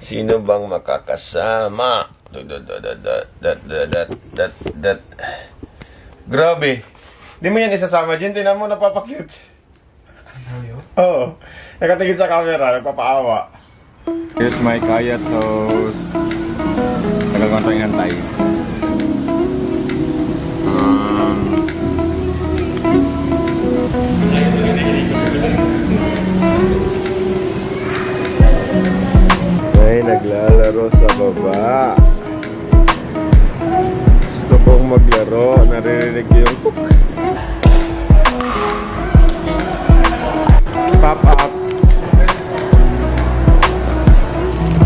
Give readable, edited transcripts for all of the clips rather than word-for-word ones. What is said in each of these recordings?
Sino bang makakasama? Grabe. Di mo yan isasama, Jin. Tinan mo, napapakute. Oo. Nakatingin sa camera, nagpapaawa. Here's my kaya toast. Tagal ko ito inantay. Ay, naglalaro sa baba. Gusto kong maglaro. Naririnig yung tuk. Pop up.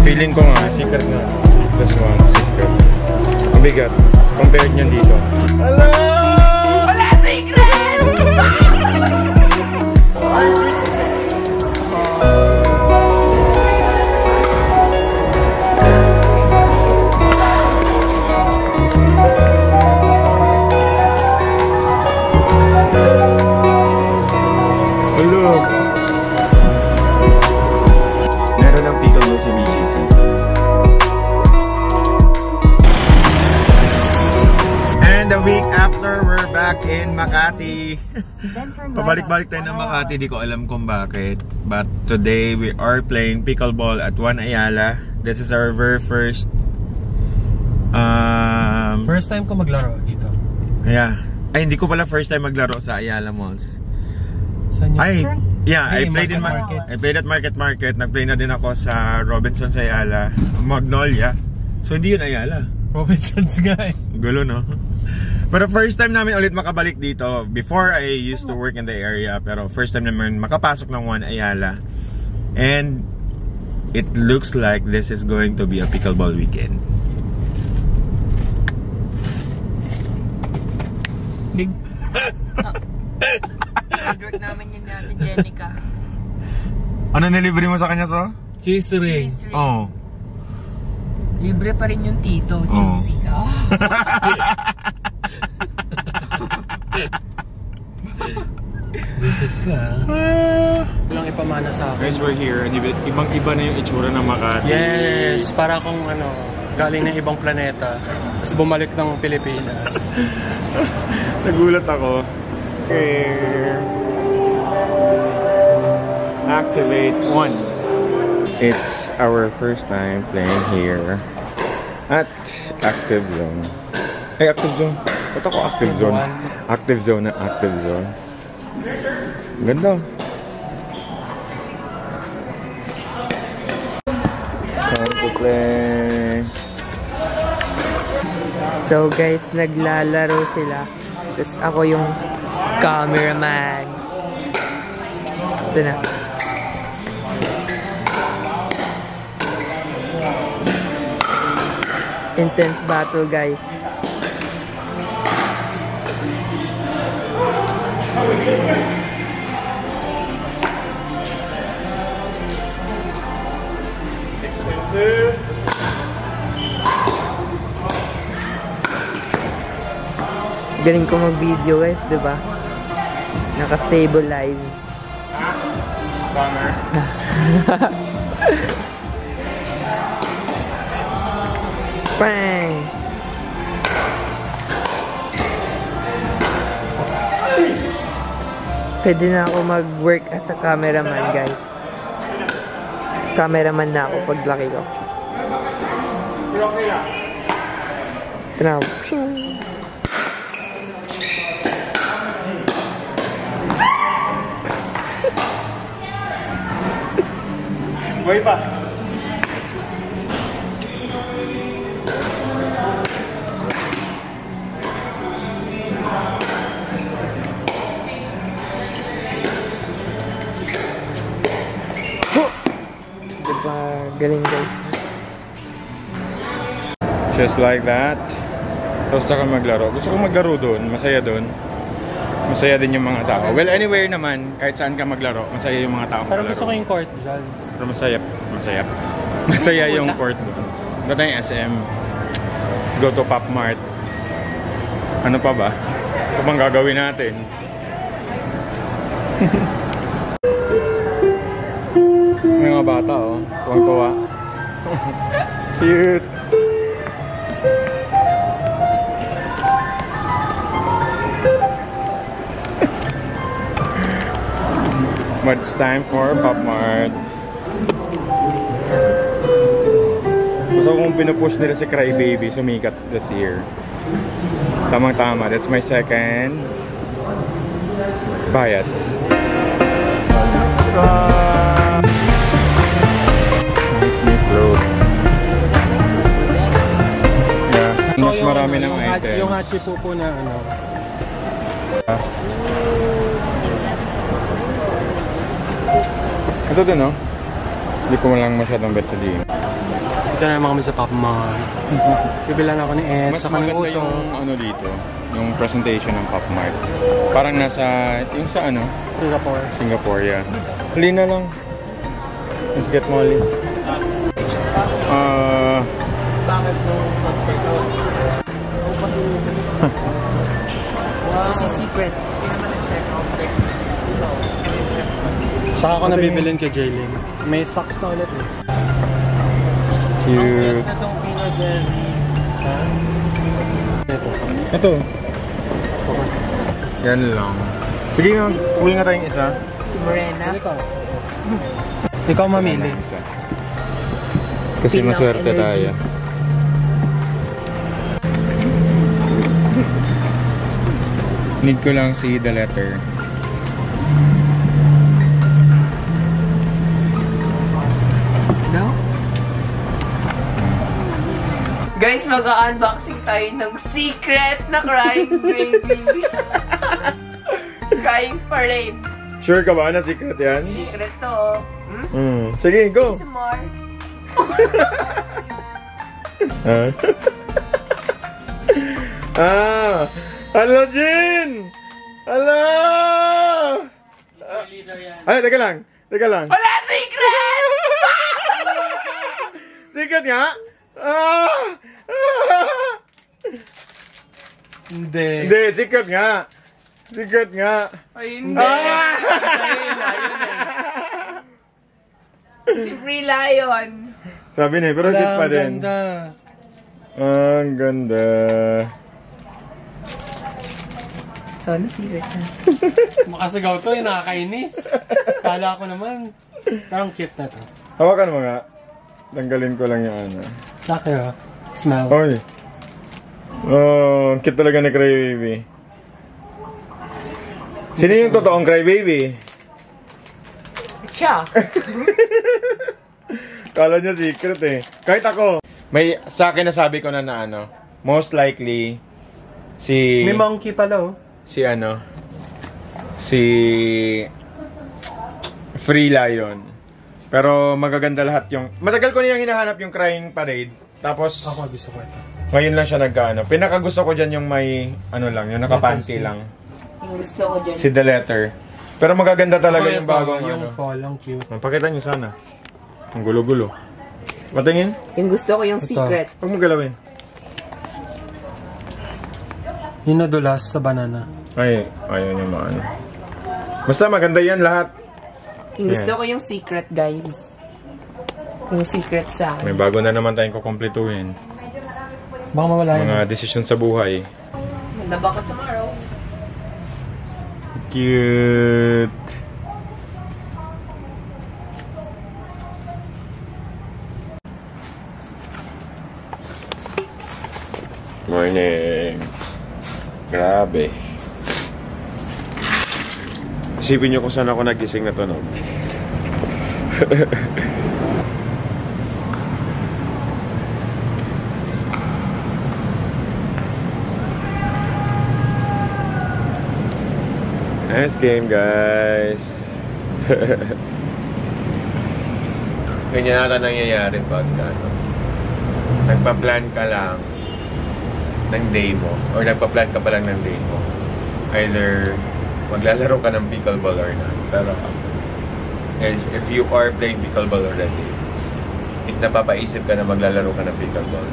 Feeling ko nga, secret na. This one, secret. Ang bigat. Compared niyan dito. Hello! Wala secret! Meron ng pickleball sa BGC. And a week after, we're back in Makati. Pabalik-balik tayo ng Makati, di ko alam kung bakit. But today, we are playing pickleball at One Ayala. This is our very first... first time ko maglaro dito. Yeah. Ay, hindi ko pala first time maglaro sa Ayala Malls. Ay, yeah, I played at Market. Nag-play na din ako sa Robinsons Ayala, Magnolia. So hindi yun Ayala. Robinsons nga eh. Gulo, no? Pero first time namin ulit makabalik dito. Before, I used to work in the area. Pero first time namin makapasok ng One Ayala. And it looks like this is going to be a pickleball weekend. Order namin yun natin, Jenica. Ano nilibre mo sa kanya, so? Cheese ring. Oh. Libre pa rin yung tito, cheesy ka. Visit ka. Walang ipamana sa akin. Guys, we're here. Ibang-iba na yung itsura ng Makati. Yes, para kung ano, galing ng ibang planeta. Tapos bumalik ng Pilipinas. Nagulat ako. Okay. Activate 1. It's our first time playing here at Active Zone. Ay, Active Zone. Ba't ako Active Zone? Active Zone na Active Zone. Ganda. Time to play. So guys, naglalaro sila. Tapos ako yung cameraman. Ito na. Intense battle, guys. Galing ko mag-video, guys, diba? Naka-stabilize. Bummer. Bang! Pwede na ako mag-work as a cameraman, guys. Cameraman na ako pag laki ko. Ito na. Buhay pa. Diba, galing, guys. Just like that. Tapos saka maglaro. Gusto ko maglaro doon. Masaya doon. Masaya din yung mga tao. Well, anywhere naman, kahit saan ka maglaro, masaya yung mga tao maglaro. Pero gusto ko yung court dyan. Pero masaya. Masaya. Masaya yung court doon. Doon tayong SM. Let's go to Pop Mart. Ano pa ba? Ito bang gagawin natin? May mga bata, oh. Tuwang-tuwa. Cute. But it's time for Pop Mart. So kung pinupush nila si Cry Baby, sumikat this year. Tamang-tama. That's my second bias. Yeah. Mas marami ng items. Yung Hachipupo na ano. Ito din, no? Hindi ko lang masyadong bet sa diin. Ito naman kami sa Pop Mart. Bibilan ako ni Ed. Mas maganda yung ano dito, yung presentation ng Pop Mart. Parang nasa, yung sa ano? Singapore, yeah. Huli na lang. Let's get Molly. This is secret. Saka ako nabibilin kay Jaylin. May socks na ulit eh. Cute. Ito. Yan lang. Sige nga, huli nga tayong isa. Si Morena. Ikaw mamili. Kasi Pink maswerte energy. tayo. Need ko lang see the letter. No? Guys, mag-unboxing tayo ng secret na Crying Baby. Crying Parade. Sure ka ba na secret yan? Secret to. Sige, go! Some more. Hello, Jin! Hello! Ay, teka lang. Wala secret! Secret nga? Hindi, secret nga. Ay, hindi. Si Free Lion. Sabi niya, pero cute pa din. Ganda. Ang ganda. So, ano secret na? Makasigaw to, nakakainis. Kala ko naman. Parang cute na to. Hawakan mo nga. Tanggalin ko lang yung ano. Saka yun. Smell. Oy. Oh, cute talaga ni Cry Baby. Sino yung totoong Cry Baby? Siya. Kala niya secret eh. Kahit ako. May sa akin nasabi ko na ano. Most likely si May monkey pala oh. Si Free Lion. Pero magaganda lahat yung... Matagal ko niyang hinahanap yung Crying Parade. Tapos... Ako gusto ko ito. Ngayon lang siya nagkaano. Pinakagusto ko dyan yung may... Ano lang, yung nakapanty lang. Yung gusto ko dyan. Si The Letter. Pero magaganda talaga yung bagong yung ano. fall, ang cute. Pakita niyo sana. Ang gulo-gulo. Patingin? Yung gusto ko yung secret. Huwag mo galawin. Yung nadulas sa banana. Ay, ayun yung mga ano. Basta maganda yan lahat. Yung gusto ko yung secret, guys. Yung secret sa akin. May bago na naman tayong kukumpletuhin. Baka mawala yun. Mga desisyon sa buhay. Mandaba ko tomorrow. Cute. Morning. Grabe. Isipin nyo kung saan ako nagising na tunog. Nice game, guys. Ganyan ata nangyayari pag ano, nagpa-plan ka lang ng day mo or nagpa-plan ka pa lang ng day mo. Either maglalaro ka ng pickleball or not. Pero if you are playing pickleball already, if napapaisip ka na maglalaro ka ng pickleball,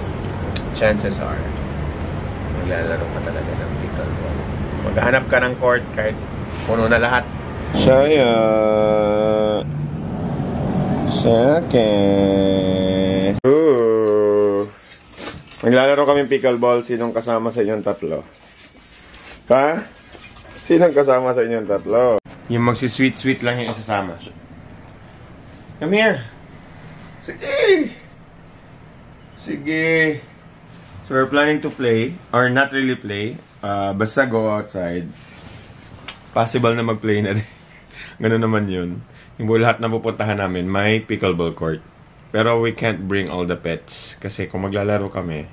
chances are maglalaro ka talaga ng pickleball. Maghanap ka ng court kahit puno na lahat. Saya sa akin. Maglalaro kami pickleball. Sinong kasama sa inyong tatlo? Ha? Sinong kasama sa inyong tatlo? Yung magsi-sweet-sweet lang yung isasama. Come here. Sige. Sige. So we're planning to play. Or not really play. Basta go outside. Possible na mag-play na din. Ganun naman yun. Yung lahat na pupuntahan namin, may pickleball court. Pero we can't bring all the pets. Kasi kung maglalaro kami,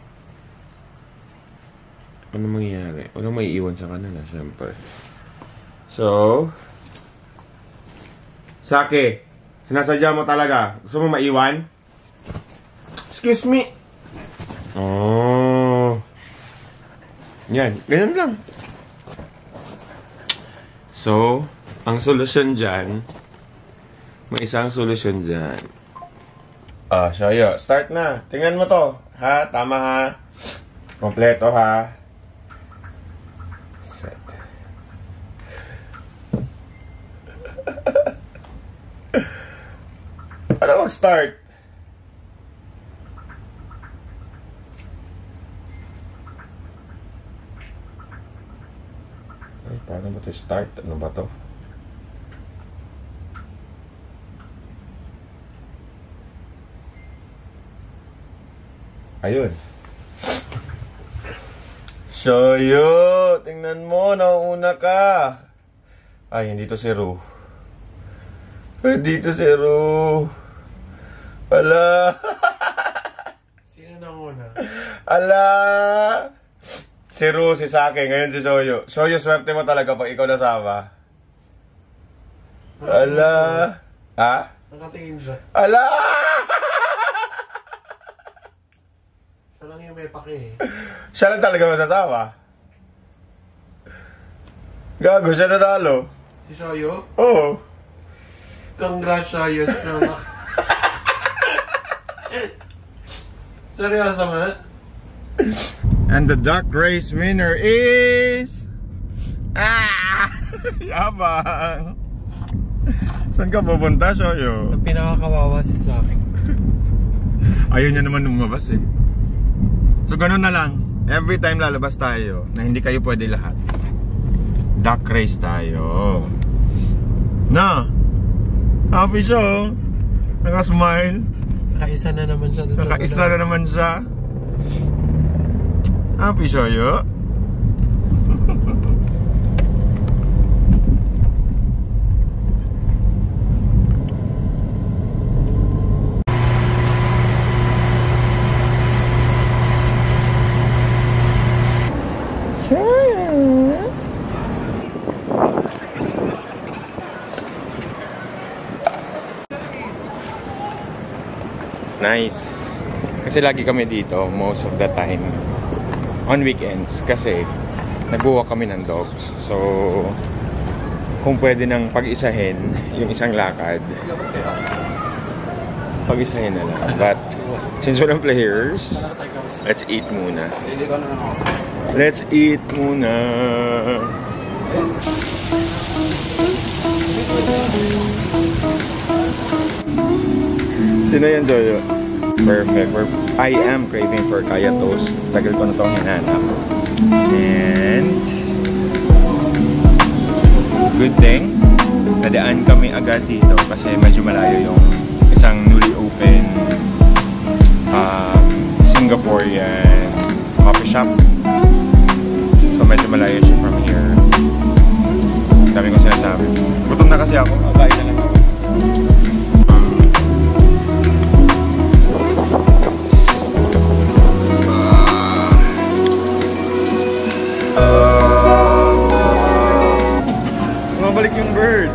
ano mangyayari? Walang maiiwan sa kanila, syempre. So, Saki, sinasadya mo talaga. Gusto mo maiwan? Excuse me. Oh. Yan, ganyan lang. So, ang solusyon dyan, may isang solusyon dyan. Shayo, start na. Tingnan mo to. Ha? Tama ha? Kompleto ha? Set. Paano mag-start? Ay, paano ba ito start? Ano ba to? Ayun. Shayo, tingnan mo, nauuna ka. Ay, hindi to si Ru. Dito si Ru. Ala. Sino nauna? Ala. Si Ru, si Saki, ngayon si Shoyo. Shoyo, swerte mo talaga pag ikaw nasama. Ala. Ha? Nakatingin siya. Ala. Siya lang yung may pake eh. Siya lang talaga masasama. Gago, siya natalo. Si Shoyo? Oo. Congrats, Shoyo. Seryoso man? And the duck race winner is... Yabang! Saan ka pupunta, Shoyo? Ang pinakakawawa si Saki. Ayaw niya naman lumabas eh. So ganun na lang. Every time lalabas tayo na hindi kayo pwede lahat, duck race tayo. Na! Happy siya oh. Naka-smile. Nakaisa na naman siya. Nakaisa na naman siya. Happy siya yo. Nice. Kasi lagi kami dito most of the time on weekends kasi nag-walk kami ng dogs. So kung pwede nang pag-isahin yung isang lakad, pag-isahin na lang. But since walang players, let's eat muna. Let's eat muna. Sino yan, Joyo? Perfect. I am craving for kaya toast. Tagal ko na itong hinanap. And good thing, nadaan kami agad dito kasi medyo malayo yung isang newly open Singaporean coffee shop. So medyo malayo siya from here. Dami kong sinasabi. Gutom na kasi ako. Kain na lang ako. Bumabalik yung bird.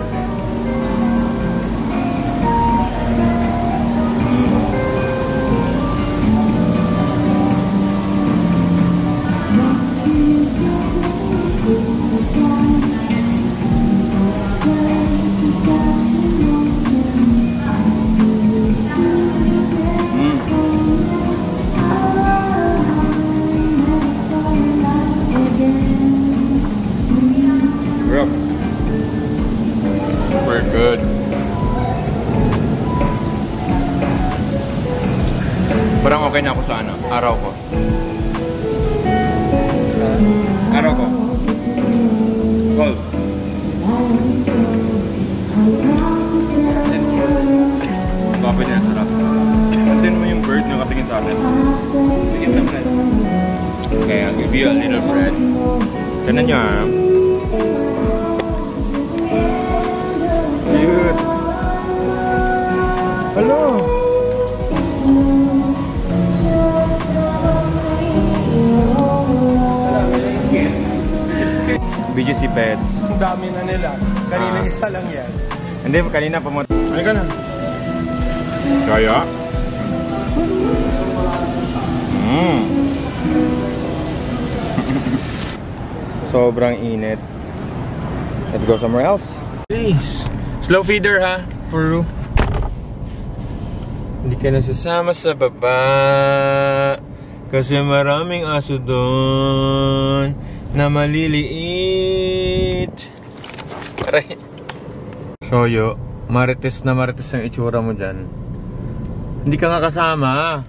Super good. Parang okay na ako sa araw ko. Araw ko. Golf. Coffee niya, sarap. Pansin mo yung bird na katingin sa akin. Tingin na bread. Okay, I'll give you a little bread. Tinan nyo ah. Cute. Hello. BGC Pets. Ang dami na nila. Kanina isa lang yan. Hindi, kanina pumunta. Ano ka na? Kaya? Sobrang init. Let's go somewhere else. Please. Slow feeder ha, Furu. Hindi ka nasasama sa baba. Kasi maraming aso doon na maliliit. Aray. Soyo, marites na marites ang itsura mo dyan. Hindi ka nga kasama.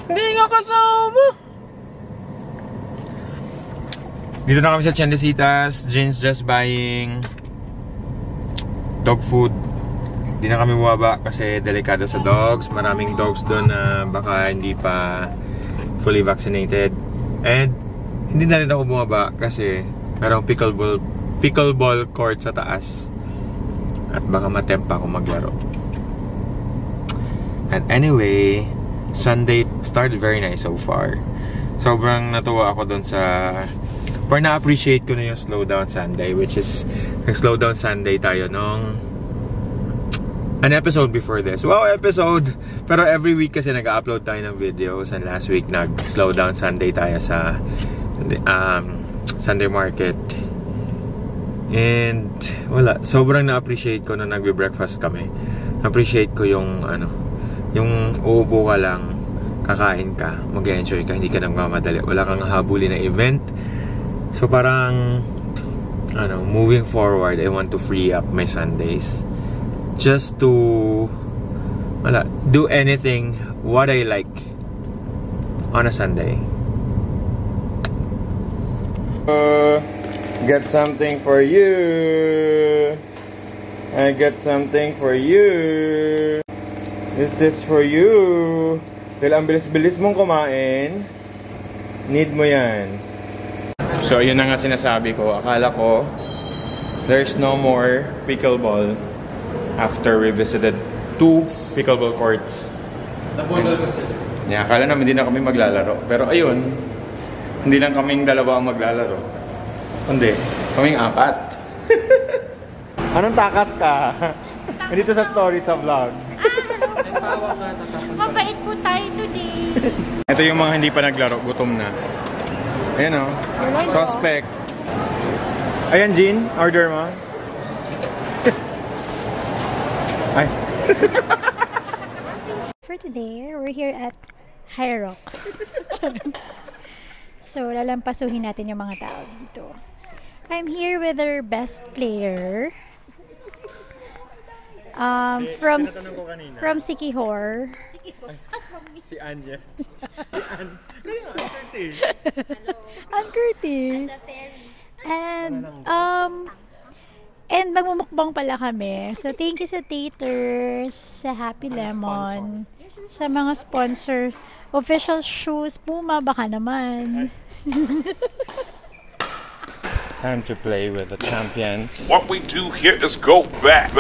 Hindi nga kasama. Dito na kami sa Chandesitas. Jin's just buying dog food. Hindi na kami bumaba kasi delikado sa dogs. Maraming dogs doon na baka hindi pa fully vaccinated. And hindi na rin ako bumaba kasi merong pickleball court sa taas. At baka matempa ako maglaro. And anyway, Sunday started very nice so far. Sobrang natuwa ako doon sa... Or na-appreciate ko na yung Slowdown Sunday, which is nag-Slowdown Sunday tayo nung an episode before this. Wow, episode! Pero every week kasi nag-upload tayo ng videos, and last week nag-Slowdown Sunday tayo sa Sunday Market. And wala, sobrang na-appreciate ko na nagbe-breakfast kami. Na-appreciate ko yung yung uupo ka lang, kakain ka, mag-enjoy ka, hindi ka nagmamadali, wala kang habulin na event. So parang moving forward, I want to free up my Sundays just to do anything what I like on a Sunday. Get something for you. I get something for you. This is for you. Dahil ang bilis-bilis mong kumain, need mo yan. So yun na nga sinasabi ko. Akala ko there's no more pickleball after we visited 2 pickleball courts. Nabunol ko sila. Yeah, akala namin hindi na kami maglalaro. Pero ayun, hindi lang kaming dalawa ang maglalaro. Hindi, kaming 4. Anong takas ka? Dito sa story sa vlog. Mabait po tayo today. Ito yung mga hindi pa naglaro, gutom na. Ayan o, suspect. Ayan Jean, order mo. Ay. For today, we're here at High Rocks. So, lalampasuhin natin yung mga tao dito. I'm here with our best player. From Sikihor. Si Anya. Si Ann. Ann Curtis. And magmumukbang pala kami. So, thank you sa Taters, sa Happy Lemon, sa mga sponsor. Official shoes, Puma, baka naman. Time to play with the champions. What we do here is go back.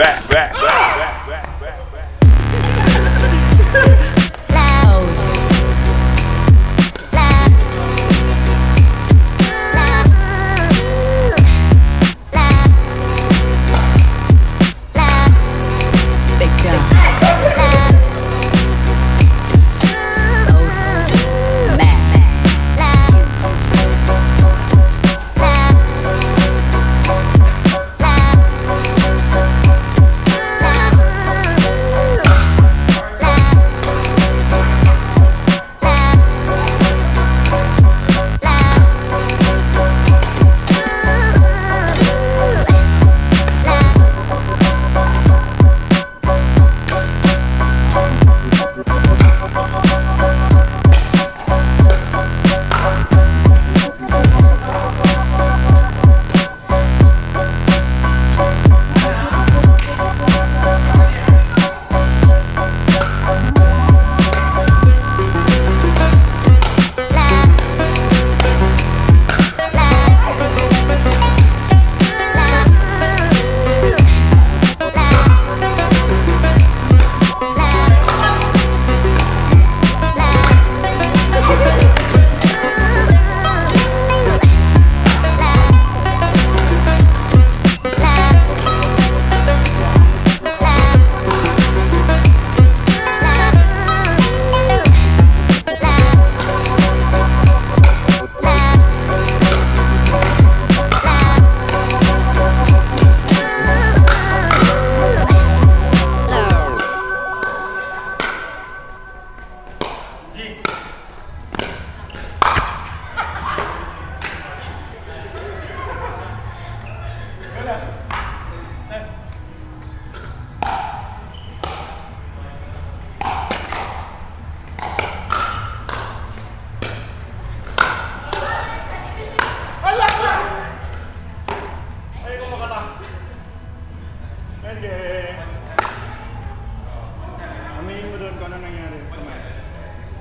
kung ano nangyari.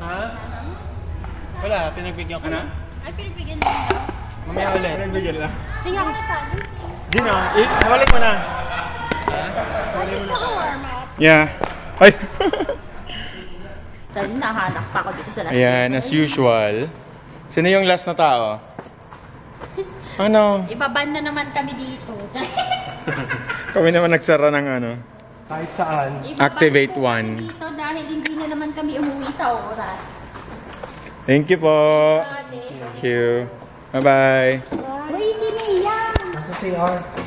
Ha? Wala, pinagbigyan ko na. Ay, pinibigyan mo na. Mamaya ulit. Bigyan lang. Tingnan ko na challenge. Gino, balik mo na. Gusto ko warm up. Yeah. Ay! Dahil nahanap pa ako dito sa last Ayan, as usual. Sino yung last na tao? Ano? Ibaban na naman kami dito. Kami naman nagsara ng ano. Kahit saan. Ibaban Activate po one. kami dito dahil hindi na naman kami umuwi sa oras. Thank you po. Thank you. Bye-bye. Uy, si Mia! Nasa CR.